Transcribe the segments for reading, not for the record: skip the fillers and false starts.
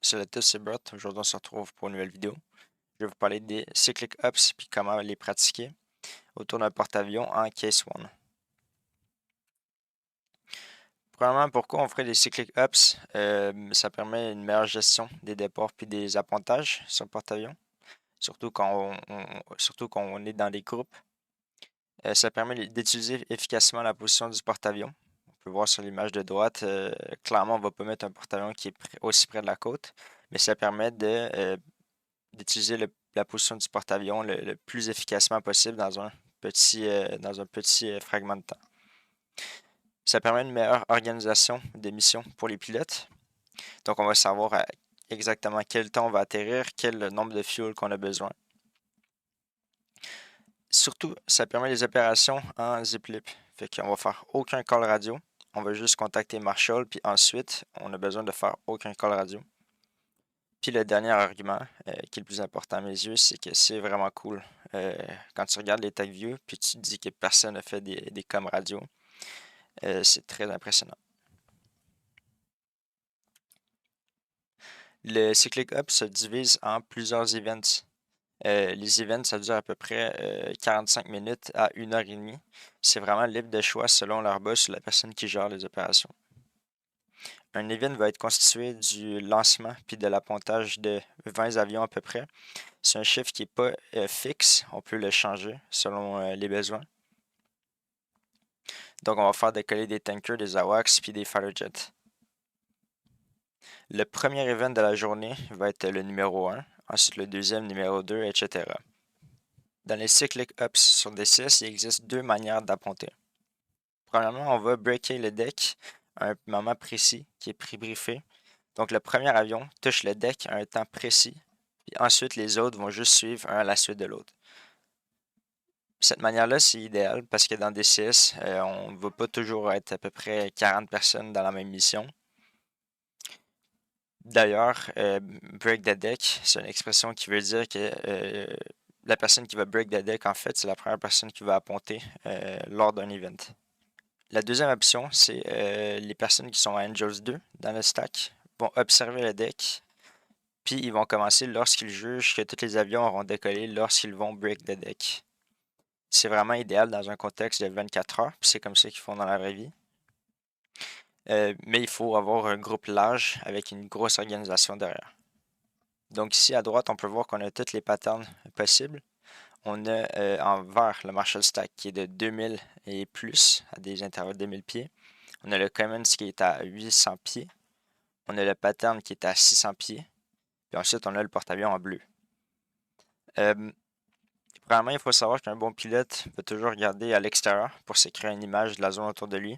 Salut à tous, c'est Brett. Aujourd'hui, on se retrouve pour une nouvelle vidéo. Je vais vous parler des cyclic ups puis comment les pratiquer autour d'un porte-avions en Case One. Premièrement, pourquoi on ferait des cyclic ups? Ça permet une meilleure gestion des départs puis des appontages sur le porte-avions, surtout quand on est dans des groupes. Ça permet d'utiliser efficacement la position du porte-avions. On peut voir sur l'image de droite, clairement, on ne va pas mettre un porte-avions qui est aussi près de la côte, mais ça permet d'utiliser la position du porte-avions le plus efficacement possible dans un petit fragment de temps. Ça permet une meilleure organisation des missions pour les pilotes. Donc, on va savoir exactement quel temps on va atterrir, quel nombre de fuel qu'on a besoin. Surtout, ça permet les opérations en zip-lip. Fait qu'on va faire aucun call radio. On va juste contacter Marshall, puis ensuite, on a besoin de faire aucun call radio. Puis le dernier argument, qui est le plus important à mes yeux, c'est que c'est vraiment cool. Quand tu regardes les TagView, puis tu te dis que personne n'a fait des coms radio, c'est très impressionnant. Le Cyclic Up se divise en plusieurs events. Les events, ça dure à peu près 45 minutes à 1 heure et demie. C'est vraiment libre de choix selon leur boss ou la personne qui gère les opérations. Un event va être constitué du lancement puis de l'appontage de 20 avions à peu près. C'est un chiffre qui n'est pas fixe, on peut le changer selon les besoins. Donc, on va faire décoller des tankers, des AWACS puis des fighter jets. Le premier event de la journée va être le numéro 1, ensuite le deuxième, numéro 2, etc. Dans les cyclic ups sur D6, il existe deux manières d'apponter. Premièrement, on va breaker le deck à un moment précis qui est pré-briefé. Donc, le premier avion touche le deck à un temps précis, puis ensuite les autres vont juste suivre un à la suite de l'autre. Cette manière-là, c'est idéal parce que dans DCS, on ne va pas toujours être à peu près 40 personnes dans la même mission. D'ailleurs, break the deck, c'est une expression qui veut dire que la personne qui va break the deck, en fait, c'est la première personne qui va apponter lors d'un event. La deuxième option, c'est les personnes qui sont à Angels 2 dans le stack vont observer le deck, puis ils vont commencer lorsqu'ils jugent que tous les avions auront décollé lorsqu'ils vont break the deck. C'est vraiment idéal dans un contexte de 24 heures, puis c'est comme ça qu'ils font dans la vraie vie. Mais il faut avoir un groupe large avec une grosse organisation derrière. Donc ici à droite, on peut voir qu'on a toutes les patterns possibles. On a en vert le Marshall Stack qui est de 2000 et plus, à des intervalles de 2000 pieds. On a le Commons qui est à 800 pieds. On a le pattern qui est à 600 pieds. Puis ensuite, on a le porte-avions en bleu. Premièrement, il faut savoir qu'un bon pilote peut toujours regarder à l'extérieur pour se créer une image de la zone autour de lui.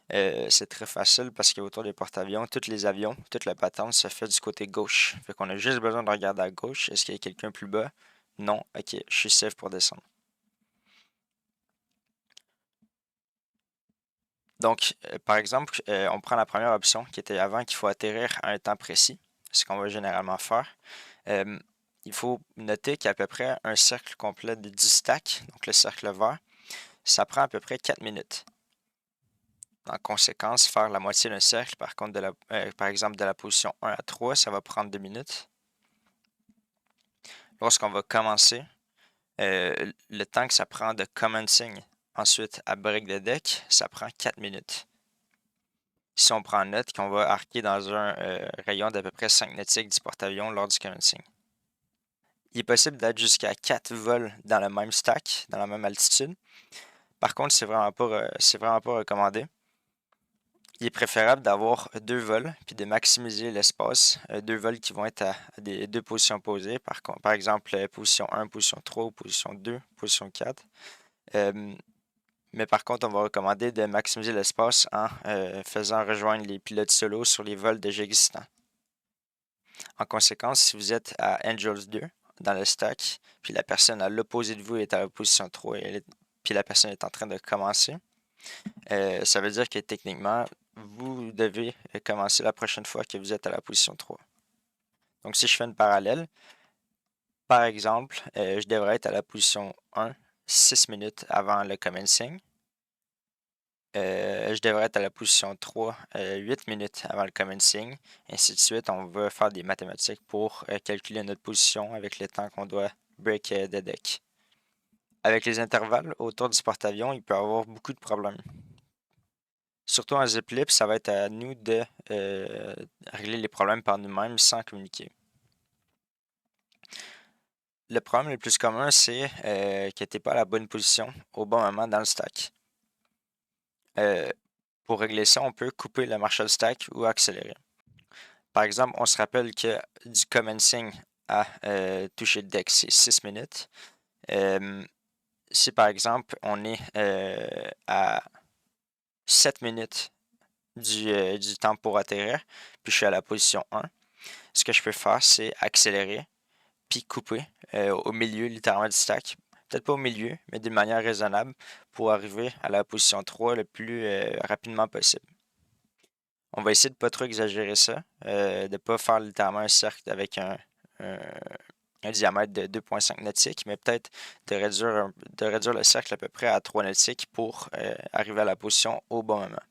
C'est très facile parce qu'autour des porte-avions, tous les avions, toute la patente se fait du côté gauche. Fait qu'on a juste besoin de regarder à gauche. Est-ce qu'il y a quelqu'un plus bas? Non. Ok, je suis safe pour descendre. Donc, par exemple, on prend la première option qui était avant qu'il faut atterrir à un temps précis, ce qu'on va généralement faire. Il faut noter qu'il y a à peu près un cercle complet de 10 stacks, donc le cercle vert, ça prend à peu près 4 minutes. En conséquence, faire la moitié d'un cercle, par contre, par exemple, de la position 1 à 3, ça va prendre 2 minutes. Lorsqu'on va commencer, le temps que ça prend de commencing, ensuite à break the deck, ça prend 4 minutes. Si on prend note qu'on va arquer dans un rayon d'à peu près 5 nautiques du porte-avions lors du commencing. Il est possible d'être jusqu'à 4 vols dans le même stack, dans la même altitude. Par contre, c'est vraiment pas recommandé. Il est préférable d'avoir 2 vols puis de maximiser l'espace. 2 vols qui vont être à deux positions opposées. Par exemple, position 1, position 3 ou position 2, position 4. Mais par contre, on va recommander de maximiser l'espace en faisant rejoindre les pilotes solo sur les vols déjà existants. En conséquence, si vous êtes à Angels 2 dans le stack, puis la personne à l'opposé de vous est à la position 3, puis la personne est en train de commencer, ça veut dire que techniquement, vous devez commencer la prochaine fois que vous êtes à la position 3. Donc si je fais une parallèle, par exemple, je devrais être à la position 1 6 minutes avant le commencing. je devrais être à la position 3 8 minutes avant le commencing. Ainsi de suite, on va faire des mathématiques pour calculer notre position avec le temps qu'on doit break the deck. Avec les intervalles autour du porte-avions, il peut y avoir beaucoup de problèmes. Surtout en zip-lip, ça va être à nous de régler les problèmes par nous-mêmes sans communiquer. Le problème le plus commun, c'est que tu n'es pas à la bonne position au bon moment dans le stack. Pour régler ça, on peut couper le Marshall stack ou accélérer. Par exemple, on se rappelle que du commencing à toucher le deck, c'est 6 minutes. Si par exemple, on est à 7 minutes du temps pour atterrir, puis je suis à la position 1, ce que je peux faire, c'est accélérer, puis couper au milieu littéralement du stack. Peut-être pas au milieu, mais d'une manière raisonnable pour arriver à la position 3 le plus rapidement possible. On va essayer de ne pas trop exagérer ça, de ne pas faire littéralement un cercle avec un diamètre de 2,5 nautiques, mais peut-être de réduire le cercle à peu près à 3 nautiques pour arriver à la position au bon moment.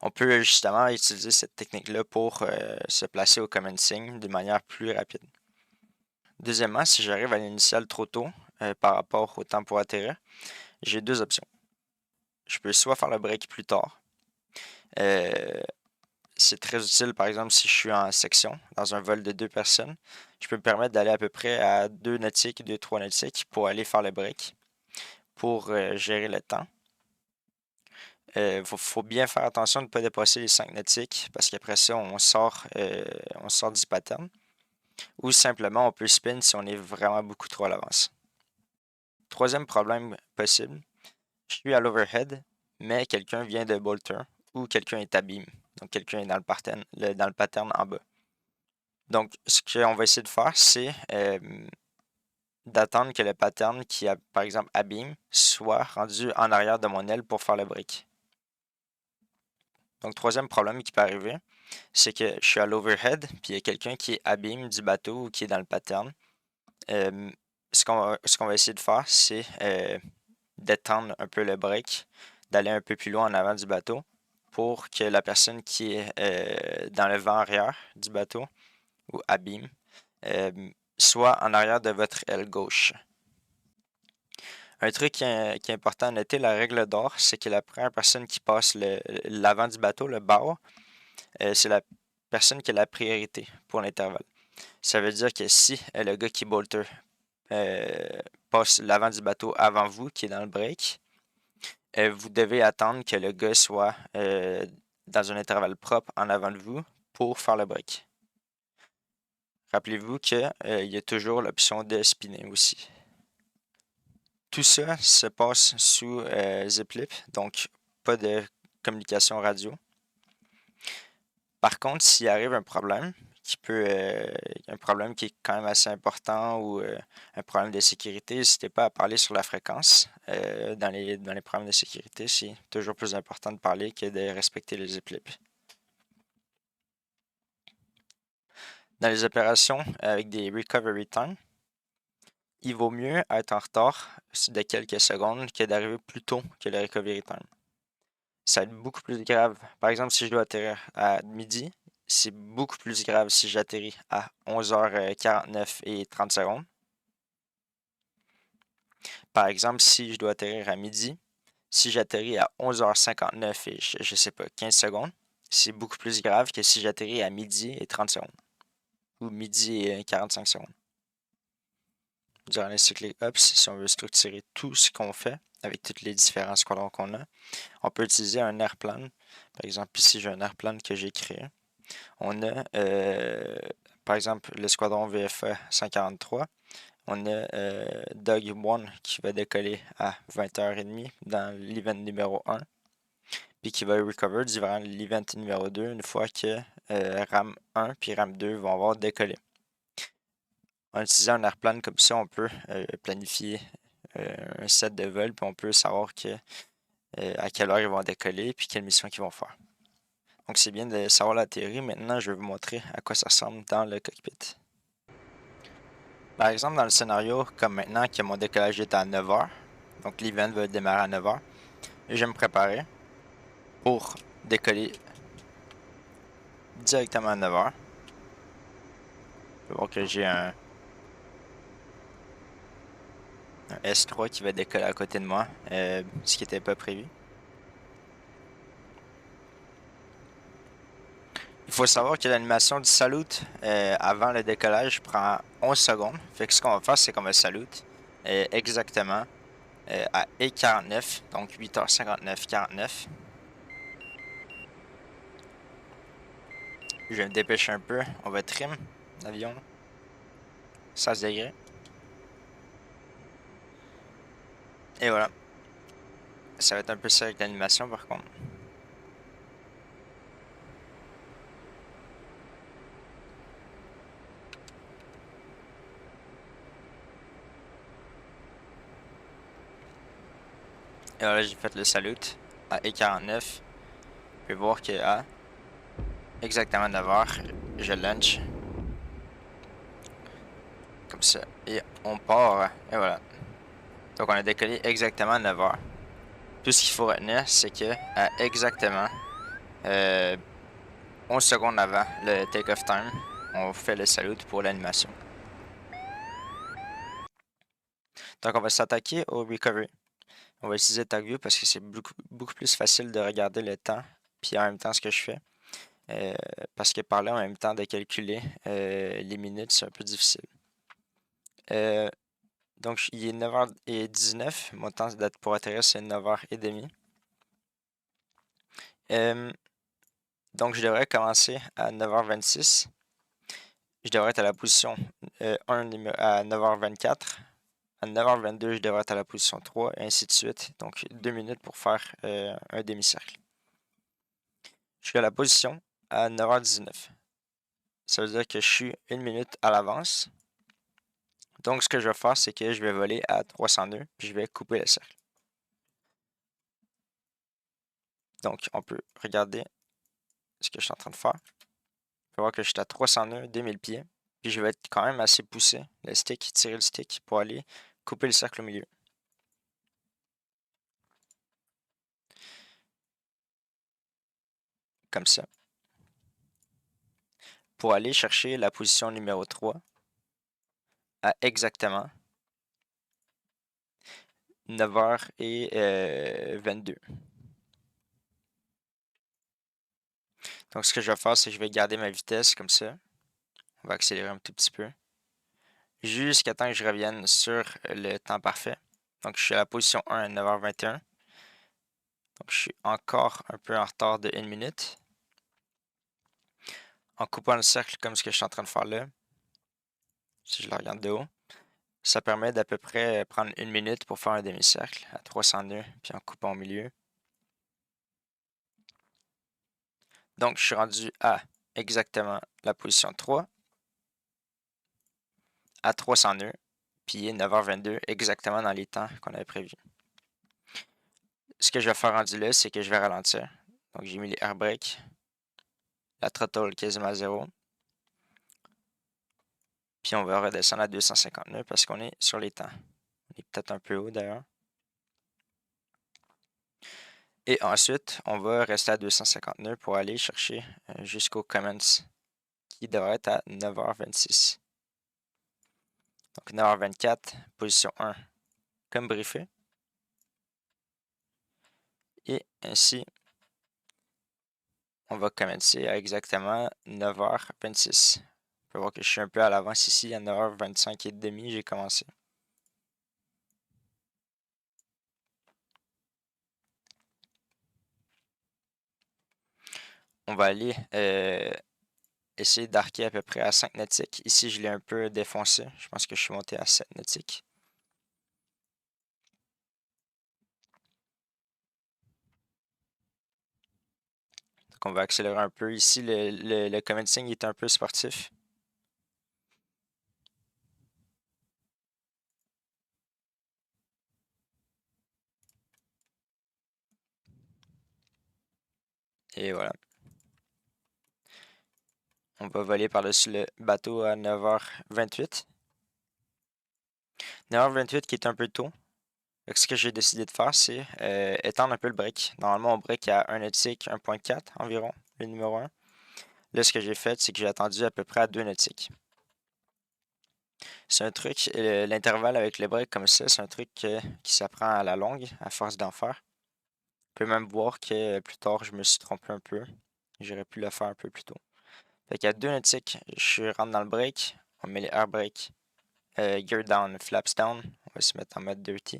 On peut justement utiliser cette technique-là pour se placer au commencing de manière plus rapide. Deuxièmement, si j'arrive à l'initiale trop tôt par rapport au temps pour atterrir, j'ai deux options. Je peux soit faire le break plus tard. C'est très utile, par exemple, si je suis en section, dans un vol de 2 personnes. Je peux me permettre d'aller à peu près à 2 nautiques, 2-3 nautiques pour aller faire le break, pour gérer le temps. Faut bien faire attention de ne pas dépasser les 5 nautiques, parce qu'après ça, on sort du pattern. Ou simplement, on peut spin si on est vraiment beaucoup trop à l'avance. Troisième problème possible, je suis à l'overhead, mais quelqu'un vient de bolter ou quelqu'un est à beam. Donc, quelqu'un est dans le pattern en bas. Donc, ce qu'on va essayer de faire, c'est d'attendre que le pattern qui a, par exemple, à beam, soit rendu en arrière de mon aile pour faire le break. Donc, troisième problème qui peut arriver, c'est que je suis à l'overhead, puis il y a quelqu'un qui est à beam du bateau ou qui est dans le pattern. Ce qu'on va essayer de faire, c'est d'étendre un peu le break, d'aller un peu plus loin en avant du bateau pour que la personne qui est dans le vent arrière du bateau ou à beam soit en arrière de votre aile gauche. Un truc qui est important à noter, la règle d'or, c'est que la première personne qui passe l'avant du bateau, le bow, c'est la personne qui a la priorité pour l'intervalle. Ça veut dire que si le gars qui bolter passe l'avant du bateau avant vous, qui est dans le break, vous devez attendre que le gars soit dans un intervalle propre en avant de vous pour faire le break. Rappelez-vous qu'il y a toujours l'option de spinner aussi. Tout ça se passe sous zip-lip, donc pas de communication radio. Par contre, s'il arrive un problème, un problème qui est quand même assez important ou un problème de sécurité, n'hésitez pas à parler sur la fréquence. Dans les problèmes de sécurité, c'est toujours plus important de parler que de respecter les zip-lip. Dans les opérations avec des recovery time, il vaut mieux être en retard de quelques secondes que d'arriver plus tôt que le recovery time. Ça va être beaucoup plus grave. Par exemple, si je dois atterrir à midi, c'est beaucoup plus grave si j'atterris à 11h49 et 30 secondes. Par exemple, si je dois atterrir à midi, si j'atterris à 11h59 et je sais pas, 15 secondes, c'est beaucoup plus grave que si j'atterris à midi et 30 secondes. Ou midi et 45 secondes. Durant les cyclic ups, si on veut structurer tout ce qu'on fait avec tous les différents squadrons qu'on a, on peut utiliser un airplan. Par exemple, ici, j'ai un airplan que j'ai créé. On a, par exemple, le squadron VFA 143. On a Dog 1 qui va décoller à 20h30 dans l'event numéro 1. Puis qui va recover durant l'event numéro 2 une fois que RAM 1 puis RAM 2 vont avoir décollé. En utilisant un airplan comme ça, on peut planifier un set de vol, puis on peut savoir à quelle heure ils vont décoller, puis quelle mission ils vont faire. Donc c'est bien de savoir la théorie. Maintenant, je vais vous montrer à quoi ça ressemble dans le cockpit. Par exemple, dans le scénario, comme maintenant que mon décollage est à 9h, donc l'event va démarrer à 9h, je vais me préparer pour décoller directement à 9h. Je vais voir que j'ai un S3 qui va décoller à côté de moi, ce qui n'était pas prévu. Il faut savoir que l'animation du salute avant le décollage prend 11 secondes. Fait que ce qu'on va faire, c'est qu'on va salute exactement à E49, donc 8h59, 49. Je vais me dépêcher un peu. On va trim l'avion. 16 degrés. Et voilà. Ça va être un peu ça avec l'animation par contre. Et voilà, j'ai fait le salute à E49. Je vais voir que à exactement 9h, je lunch. Comme ça. Et on part. Et voilà. Donc on a décollé exactement à 9h. Tout ce qu'il faut retenir, c'est que à exactement 11 secondes avant le take-off time, on fait le salute pour l'animation. Donc on va s'attaquer au recovery. On va utiliser TagView parce que c'est beaucoup plus facile de regarder le temps puis en même temps ce que je fais. Parce que parler en même temps de calculer les minutes, c'est un peu difficile. Donc il est 9h19. Mon temps pour atterrir, c'est 9h30. Donc je devrais commencer à 9h26. Je devrais être à la position 1 à 9h24. À 9h22, je devrais être à la position 3, et ainsi de suite. Donc 2 minutes pour faire un demi-cercle. Je suis à la position à 9h19. Ça veut dire que je suis 1 minute à l'avance. Donc ce que je vais faire, c'est que je vais voler à 302, puis je vais couper le cercle. Donc on peut regarder ce que je suis en train de faire. On peut voir que je suis à 302, 2000 pieds. Puis je vais être quand même assez poussé, le stick, tirer le stick pour aller couper le cercle au milieu. Comme ça. Pour aller chercher la position numéro 3 à exactement 9h22. Donc ce que je vais faire, c'est que je vais garder ma vitesse comme ça. On va accélérer un tout petit peu. Jusqu'à temps que je revienne sur le temps parfait. Donc je suis à la position 1 à 9h21. Donc je suis encore un peu en retard de 1 minute. En coupant le cercle comme ce que je suis en train de faire là. Si je le regarde de haut. Ça permet d'à peu près prendre 1 minute pour faire un demi-cercle à 302, puis en coupant au milieu. Donc, je suis rendu à exactement la position 3, à 302, puis 9h22, exactement dans les temps qu'on avait prévus. Ce que je vais faire rendu là, c'est que je vais ralentir. Donc, j'ai mis les air brakes, la throttle quasiment à 0. Puis on va redescendre à 259 parce qu'on est sur les temps. On est peut-être un peu haut d'ailleurs. Et ensuite, on va rester à 259 pour aller chercher jusqu'au commence qui devrait être à 9h26. Donc 9h24, position 1, comme briefé. Et ainsi, on va commencer à exactement 9h26. On peut voir que je suis un peu à l'avance ici, à 9h25 et demi, j'ai commencé. On va aller essayer d'arquer à peu près à 5 nautiques. Ici, je l'ai un peu défoncé. Je pense que je suis monté à 7 nautiques. Donc, on va accélérer un peu. Ici, le commencing est un peu sportif. Et voilà. On va voler par-dessus le bateau à 9h28. 9h28 qui est un peu tôt. Donc, ce que j'ai décidé de faire, c'est étendre un peu le break. Normalement, on break à 1 nœud tick 1.4 environ, le numéro 1. Là, ce que j'ai fait, c'est que j'ai attendu à peu près à 2 nœuds tick. C'est un truc, l'intervalle avec le break comme ça, c'est un truc qui s'apprend à la longue, à force d'en faire. On peut même voir que plus tard, je me suis trompé un peu. J'aurais pu le faire un peu plus tôt. Fait qu'à 2 nœuds tick, je rentre dans le break. On met les air break. Gear down, flaps down. On va se mettre en mode dirty.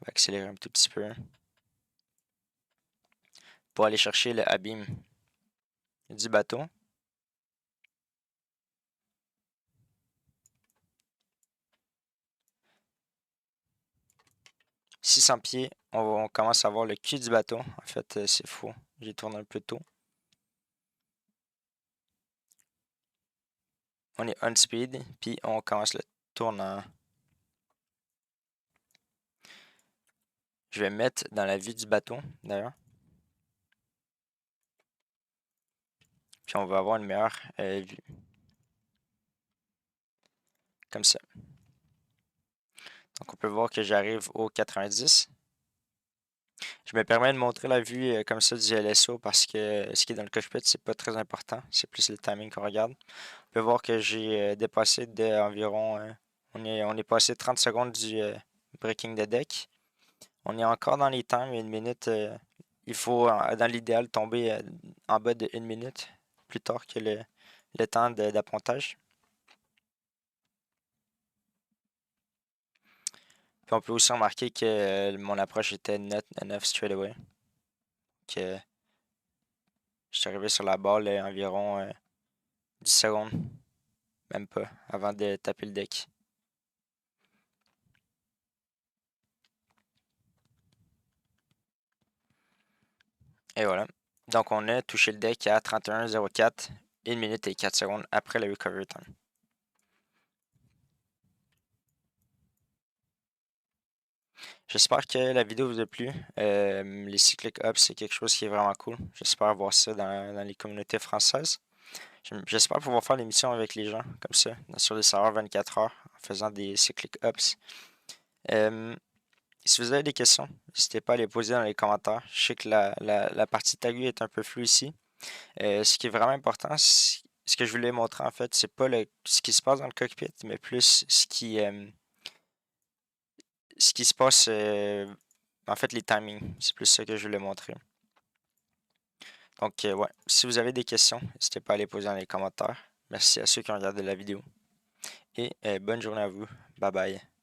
On va accélérer un tout petit peu. Pour aller chercher le abîme du bateau. 600 pieds, on commence à voir le cul du bateau. En fait, c'est faux. J'ai tourné un peu tôt. On est on speed, puis on commence le tournant. Je vais mettre dans la vue du bateau, d'ailleurs. Puis on va avoir une meilleure vue. Comme ça. Donc on peut voir que j'arrive au 90. Je me permets de montrer la vue comme ça du LSO parce que ce qui est dans le cockpit, c'est pas très important. C'est plus le timing qu'on regarde. On peut voir que j'ai dépassé d'environ... on est passé 30 secondes du breaking de deck. On est encore dans les temps, mais une minute... il faut, dans l'idéal, tomber en bas de 1 minute plus tard que le temps d'appontage. Puis on peut aussi remarquer que mon approche était net 9 straight away. Que je suis arrivé sur la balle environ 10 secondes, même pas, avant de taper le deck. Et voilà. Donc on a touché le deck à 31,04, 1 minute et 4 secondes après le recovery time. J'espère que la vidéo vous a plu. Les cyclic ups, c'est quelque chose qui est vraiment cool. J'espère voir ça dans les communautés françaises. J'espère pouvoir faire l'émission avec les gens comme ça, sur les serveurs 24 heures, en faisant des cyclic ups. Si vous avez des questions, n'hésitez pas à les poser dans les commentaires. Je sais que la partie taguée est un peu floue ici. Ce qui est vraiment important, ce que je voulais montrer en fait, c'est pas ce qui se passe dans le cockpit, mais plus ce qui se passe, en fait, les timings. C'est plus ça que je voulais montrer. Donc, ouais, si vous avez des questions, n'hésitez pas à les poser dans les commentaires. Merci à ceux qui ont regardé la vidéo. Et bonne journée à vous. Bye bye.